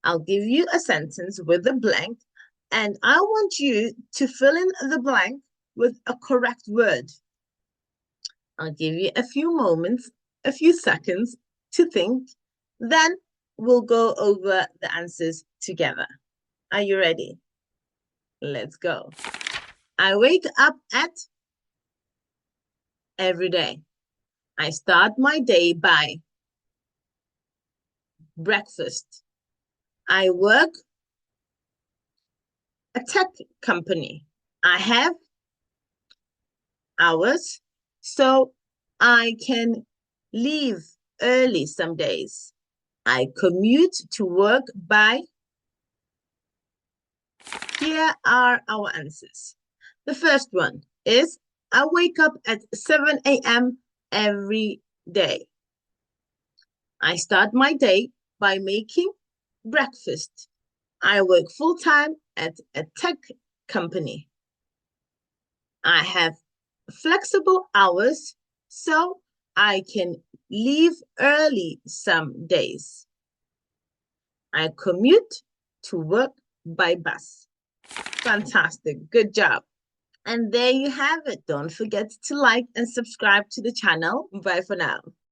I'll give you a sentence with a blank, and I want you to fill in the blank with a correct word. I'll give you a few moments, a few seconds to think. Then we'll go over the answers together. Are you ready? Let's go. I wake up at every day. I start my day by breakfast. I work a tech company. I have hours, so I can leave early some days. I commute to work by. Here are our answers. The first one is I wake up at 7 a.m. every day. I start my day by making breakfast. I work full-time at a tech company. I have flexible hours, so I can leave early some days. I commute to work by bus. Fantastic. Good job. And there you have it. Don't forget to like and subscribe to the channel. Bye for now.